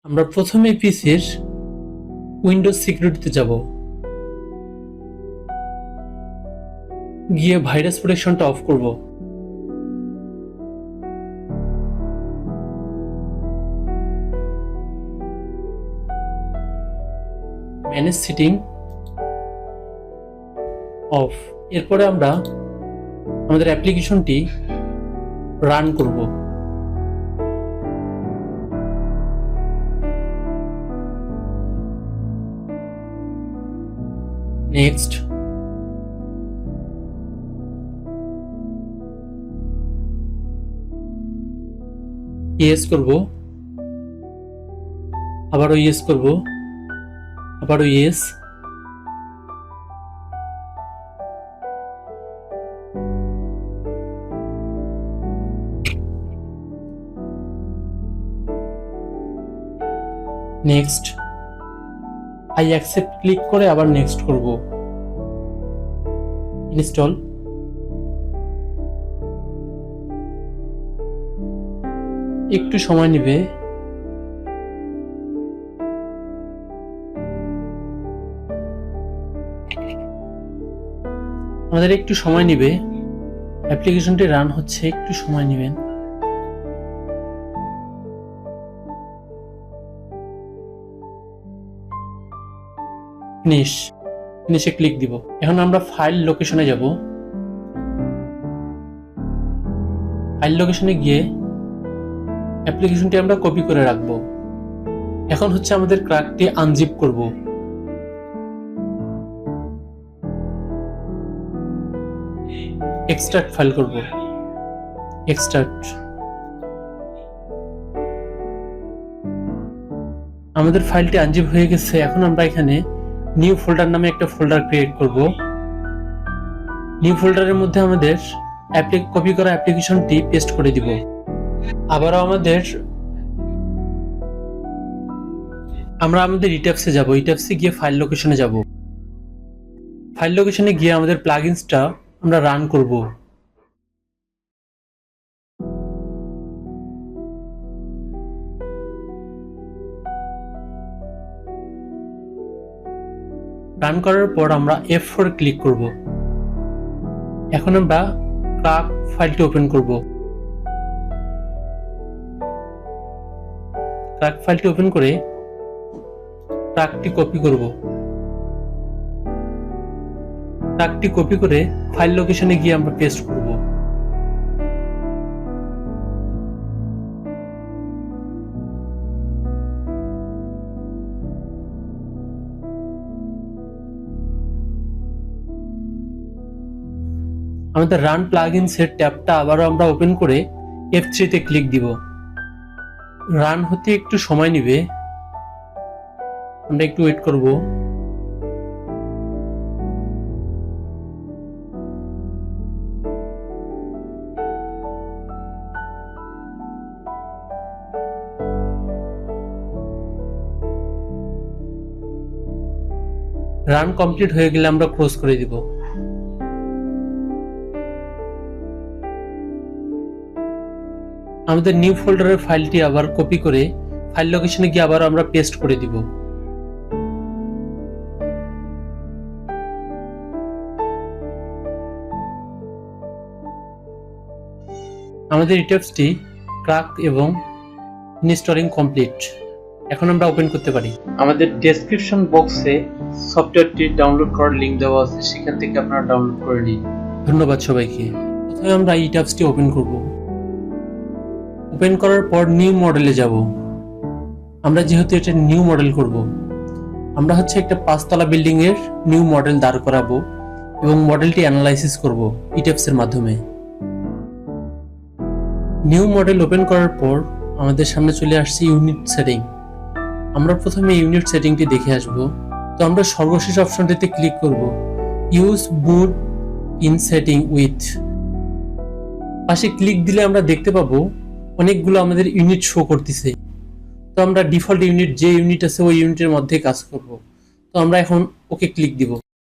আমরা প্রথমে পিসির উইন্ডোজ সিকিউরিটিতে যাব, গিয়ে ভাইরাস প্রোটেকশনটা অফ করব। Manage setting of. এরপরে আমরা আমাদের অ্যাপ্লিকেশনটি রান করব। নেক্সট। ইয়েস করব, আবারও ইয়েস করব, আবারও yes. Next. I accept click করে আবার নেক্সট করব। ইনস্টল। একটু সময় নেবে। আমাদের একটু সময় নেবে, অ্যাপ্লিকেশনটি রান হচ্ছে, একটু সময় নেবেন। ফিনিশে ক্লিক দিব। এখন আমরা ফাইল লোকেশনে যাব। ফাইল লোকেশনে গিয়ে অ্যাপ্লিকেশনটি আমরা কপি করে রাখবো। এখন হচ্ছে আমাদের ক্র্যাকটি আনজিপ করব। এক্সট্রাক্ট ফাইল করব। এক্সট্রাক্ট। আমাদের ফাইলটি আনজিপ হয়ে গেছে। এখন আমরা এখানে নিউ ফোল্ডার নামে একটা ফোল্ডার ক্রিয়েট করব। নিউ ফোল্ডারের মধ্যে আমাদের কপি করা অ্যাপ্লিকেশনটি পেস্ট করে দিব। আবারও আমরা আমাদের ইট্যাবসে যাব। ইট্যাবসে গিয়ে ফাইল লোকেশনে যাব। ফাইল লোকেশনে গিয়ে আমাদের প্লাগইনসটা আমরা রান করব। রান করার পর আমরা F4 ক্লিক করব। এখন আমরা ক্র্যাক ফাইলটি ওপেন করব। ক্র্যাক ফাইলটি ওপেন করে ক্র্যাকটি কপি করব। ক্র্যাকটি কপি করে ফাইল লোকেশনে গিয়ে আমরা পেস্ট করব। আমাদের রান প্লাগইনসের ট্যাবটা আবারও আমরা ওপেন করে F3 তে ক্লিক দিব। রান হতে একটু সময় নেবে, আমরা একটু ওয়েট করব। রান কমপ্লিট হয়ে গেলে আমরা ক্লোজ করে দিব। আমাদের নিউ ফোল্ডারের ফাইলটি আবার কপি করে ফাইল লোকেশনে গিয়ে আবার আমরা পেস্ট করে দিব। আমাদের ইট্যাবসটি ক্র্যাক এবং ইনস্টলিং কমপ্লিট। এখন আমরা ওপেন করতে পারি। আমাদের ডেসক্রিপশন বক্সে সফটওয়্যারটি ডাউনলোড করার লিংক দেওয়া আছে, সেখান থেকে আপনারা ডাউনলোড করে নিন। ধন্যবাদ সবাইকে। প্রথমে আমরা ইট্যাবসটি ওপেন করব। ওপেন করার পর নিউ মডেলে যাব। আমরা যেহেতু এটা নিউ মডেল করব, আমরা হচ্ছে একটা 5 তলা বিল্ডিং এর নিউ মডেল দাঁড় করাবো এবং মডেলটি অ্যানালাইসিস করব ইট্যাবসের মাধ্যমে। নিউ মডেল ওপেন করার পর আমাদের সামনে চলে আসছে ইউনিট সেটিং। আমরা প্রথমে ইউনিট সেটিংটি দেখে আসব। তো আমরা সর্বশেষ অপশনটিতে ক্লিক করব, use boot in setting with. পাশে ক্লিক দিলে আমরা দেখতে পাবো অনেকগুলো আমাদের ইউনিট শো করতেছে। তো আমরা ডিফল্ট ইউনিট যে ইউনিট আছে ওই ইউনিটের মধ্যে কাজ করব। তো আমরা এখন ওকে ক্লিক দিব।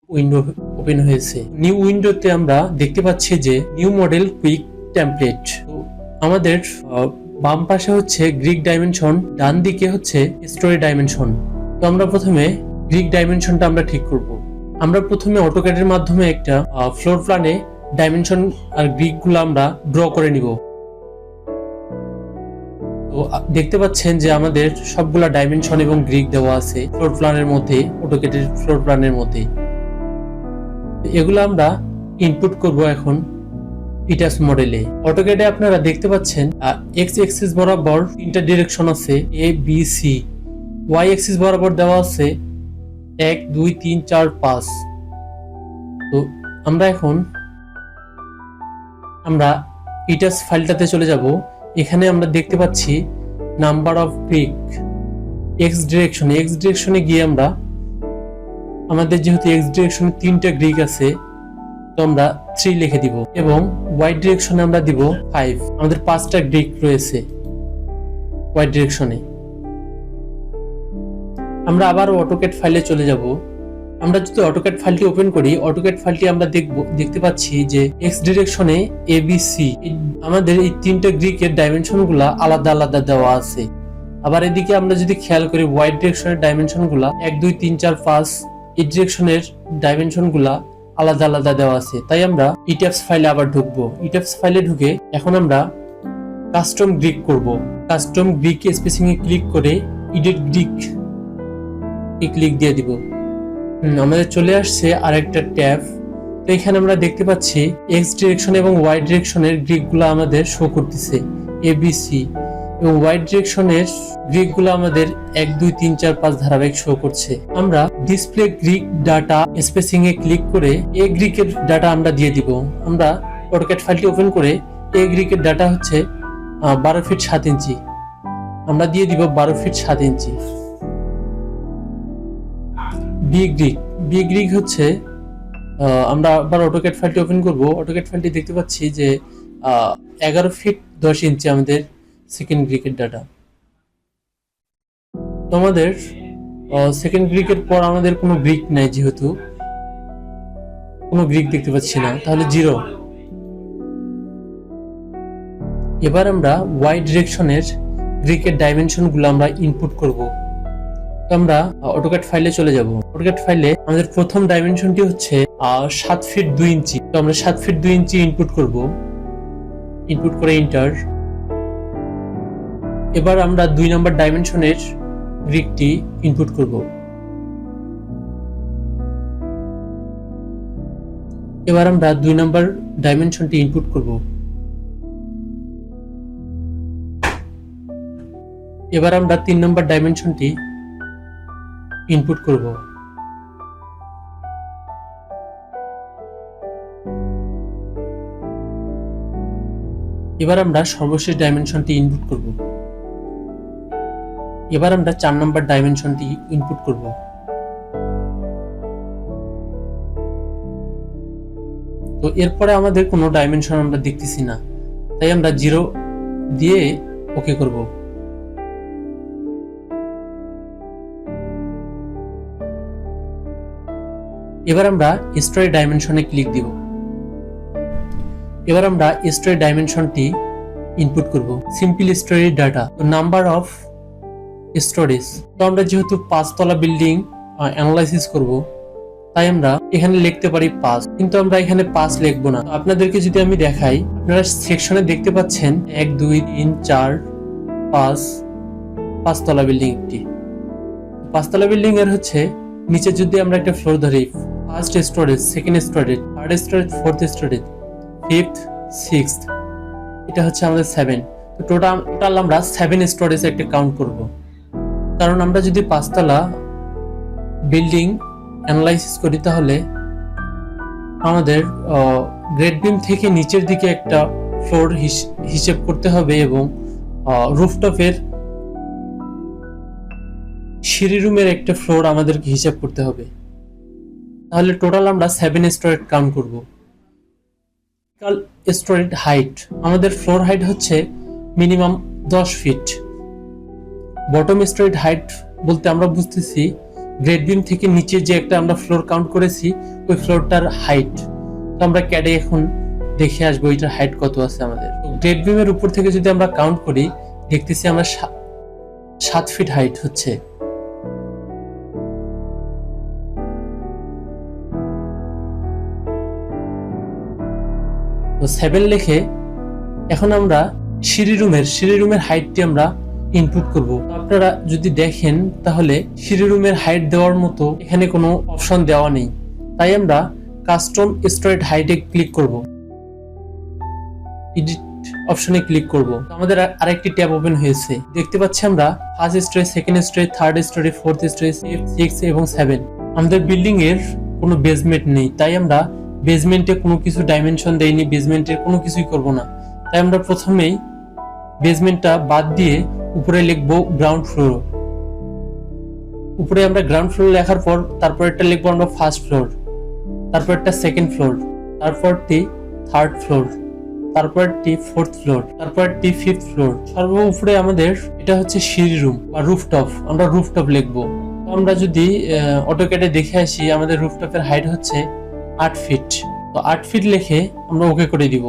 উইন্ডো ওপেন হয়েছে। নিউ উইন্ডোতে আমরা দেখতে পাচ্ছি যে নিউ মডেল কুইক টেমপ্লেট। আমাদের বাম পাশে হচ্ছে গ্রিক ডাইমেনশন, ডান দিকে হচ্ছে স্টোরি ডাইমেনশন। তো আমরা প্রথমে গ্রিক ডাইমেনশনটা আমরা ঠিক করব। আমরা প্রথমে অটোক্যাডের মাধ্যমে একটা ফ্লোর প্ল্যানে ডাইমেনশন আর গ্রিক গুলো আমরা ড্র করে নিব। তো দেখতে পাচ্ছেন যে আমাদের সবগুলা ডাইমেনশন এবং গ্রিক দেওয়া আছে ফ্লোর প্ল্যানের মধ্যে, অটোক্যাডের ফ্লোর প্ল্যানের মধ্যে। এগুলো আমরা ইনপুট করব এখন ইটাস মডেলে। অটোক্যাডে আপনারা দেখতে পাচ্ছেন এক্স এক্সিস বরাবর তিনটা ডিরেকশন আছে, A B C. Y axis বরাবর দেওয়া আছে 1 2 3 4 5। তো আমরা এখন ইটাস ফাইলটাতে চলে যাব। এখানে আমরা দেখতে পাচ্ছি নাম্বার অফ গ্রিক এক্স ডিরেকশনে গিয়ে আমরা আমাদের যেহেতু এক্স ডিরেকশনে 3টা গ্রিক আছে, তো আমরা 3 লিখে দিব এবং ওয়াই ডিরেকশনে আমরা দিব 5। আমাদের 5টা গ্রিক রয়েছে ওয়াই ডিরেকশনে। আমরা আবার অটোক্যাড ফাইলে চলে যাব। আমরা যদি অটোক্যাড ফাইলটি ওপেন করি, অটোক্যাড ফাইলটি আমরা দেখতে পাচ্ছি যে এক্স ডিরেকশনে এ বি সি আমাদের এই 3টা গ্রিকের ডাইমেনশন গুলা আলাদা আলাদা দেওয়া আছে। আবার এদিকে আমরা যদি খেয়াল করি ওয়াই ডিরেকশনের ডাইমেনশন গুলা 1 2 3 4 5 এই ডিরেকশনের ডাইমেনশন গুলা আলাদা আলাদা দেওয়া আছে। তাই আমরা ইটাপস ফাইলে আবার ঢুকবো। ইটাপস ফাইলে ঢুকে এখন আমরা কাস্টম গ্রিক করব। কাস্টম গ্রিক স্পেসিং এ ক্লিক করে এডিট গ্রিক ক্লিক দিয়ে দিব। আমাদের চলে আসছে আরেকটা ট্যাব। তো এখানে আমরা দেখতে পাচ্ছি এক্স ডিরেকশন এবং ওয়াই ডিরেকশনের গ্রিক গুলো আমাদের শো করতেছে এ বি সি, এবং ওয়াই ডিরেকশনের গ্রিক গুলো আমাদের 1 2 3 4 5 ধারাবাহিক শো করছে। আমরা ডিসপ্লে গ্রিক ডাটা স্পেসিং এ ক্লিক করে এ গ্রিকের ডাটা আমরা দিয়ে দিব। আমরা অটোক্যাড ফাইলটি ওপেন করে এ গ্রিকের ডাটা হচ্ছে 12 ফিট 7 ইঞ্চি, আমরা দিয়ে দিব 12 ফিট 7 ইঞ্চি। বি গ্রিক হচ্ছে আমরা আবার অটোক্যাড ফাইলটি ওপেন করব। অটোক্যাড ফাইলটি দেখতে পাচ্ছি যে 11 ফিট 10 ইঞ্চি আমাদের সেকেন্ড গ্রিকের ডাটা। তো আমাদের সেকেন্ড গ্রিকের পর আমাদের কোনো গ্রিক নাই, যেহেতু কোনো গ্রিক দেখতে পাচ্ছি না, তাহলে 0। এবার আমরা ওয়াই ডিরেকশনের গ্রিকের ডাইমেনশন গুলো আমরা ইনপুট করব। তো আমরা অটোক্যাড ফাইলে চলে যাব। অটোক্যাড ফাইলে আমাদের প্রথম ডাইমেনশনটি হচ্ছে 7 ফিট 2 ইঞ্চি। তো আমরা 7 ফিট 2 ইঞ্চি ইনপুট করব। ইনপুট করে এন্টার। এবার আমরা 2 নম্বর ডাইমেনশনের গ্রিকটি ইনপুট করব। এবার আমরা 2 নম্বর ডাইমেনশনটি ইনপুট করব। এবার আমরা 3 নম্বর ডাইমেনশনটি ইনপুট করব। এবার আমরা সর্বশেষ ডাইমেনশনটি ইনপুট করব। এবার আমরা 4 নম্বর ডাইমেনশনটি ইনপুট করব। তো এরপরে আমাদের কোনো ডাইমেনশন আমরা দেখতেছি না, তাই আমরা 0 দিয়ে ওকে করব। এবার আমরা স্টোরি ডাইমেনশনে ক্লিক দিব। এবার আমরা স্টোরি ডাইমেনশনটি ইনপুট করব। Simple story data, number of storage. তো আমরা যেহেতু 5 তলা বিল্ডিং অ্যানালাইসিস করব, তাই আমরা এখানে লিখতে পারি 5, কিন্তু আমরা এখানে 5 লিখবো না। আপনাদেরকে যদি আমি দেখাই, আপনারা সেকশনে দেখতে পাচ্ছেন 1 2 3 4 5 তলা বিল্ডিং একটি। 5 তলা বিল্ডিং এর হচ্ছে নিচে যদি আমরা একটা ফ্লোর ধরি, first storage, second storage, third storage, fourth storage, fifth, sixth, এটা হচ্ছে আমাদের 7। তো টোটাল আমরা 7 স্টোরেজ একটা কাউন্ট করব। কারণ আমরা যদি 5 তলা বিল্ডিং অ্যানালাইসিস করি, তাহলে আমাদের গ্রেড বিম থেকে নিচের দিকে একটা ফ্লোর হিসেব করতে হবে এবং রুফটপের সিঁড়ি রুমের একটা ফ্লোর আমাদেরকে হিসাব করতে হবে। তাহলে টোটাল আমরা 7 স্টোরেজ কাউন্ট করব। স্টোরেজ হাইট, আমাদের ফ্লোর হাইট হচ্ছে minimum 10 feet. Bottom storage height বলতে আমরা বুঝতেছি গ্রেড বিম থেকে নিচে যে একটা আমরা ফ্লোর কাউন্ট করেছি, ওই ফ্লোরটার হাইট। তো আমরা ক্যাডে এখন দেখে আসবো এটার হাইট কত আছে আমাদের। গ্রেড বিমের উপর থেকে যদি আমরা কাউন্ট করি, দেখতেছি আমরা 7 ফিট হাইট হচ্ছে। তো 7 লিখে এখন আমরা সিঁড়ি রুমের হাইটটি আমরা ইনপুট করব। আপনারা যদি দেখেন তাহলে সিঁড়ি রুমের হাইট দেওয়ার মতো এখানে কোনো অপশন দেওয়া নেই, তাই আমরা কাস্টম স্টোরেজ হাইটে ক্লিক করব, এডিট অপশনে ক্লিক করব। আমাদের আরেকটি ট্যাব ওপেন হয়েছে, দেখতে পাচ্ছি আমরা first storage, second storage, third storage, fourth storage, 6 এবং 7। আমাদের বিল্ডিং এর কোনো বেসমেন্ট নেই, তাই আমরা বেসমেন্টে কোনো কিছু ডাইমেনশন দেইনি, বেসমেন্টের কোনো কিছুই করব না। তাই আমরা প্রথমেই বেসমেন্টটা বাদ দিয়ে উপরে লিখবো গ্রাউন্ড ফ্লোর। উপরে আমরা গ্রাউন্ড ফ্লোর লেখার পর তারপর একটা লিখবো আমরা ফার্স্ট ফ্লোর, তারপর একটা সেকেন্ড ফ্লোর, তারপরটি থার্ড ফ্লোর, তারপরটি ফোর্থ ফ্লোর, তারপরটি ফিফথ ফ্লোর। সর্ব উপরে আমাদের এটা হচ্ছে সিঁড়ি রুম বা রুফটপ, আমরা রুফটপ লিখবো। তো আমরা যদি অটোক্যাডে দেখে আসি, আমাদের রুফটপের হাইট হচ্ছে 8 ফিট। তো 8 ফিট লিখে আমরা ওকে করে দিব।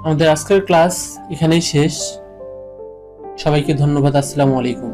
আমাদের আজকের ক্লাস এখানেই শেষ। সবাইকে ধন্যবাদ। আসসালামু আলাইকুম।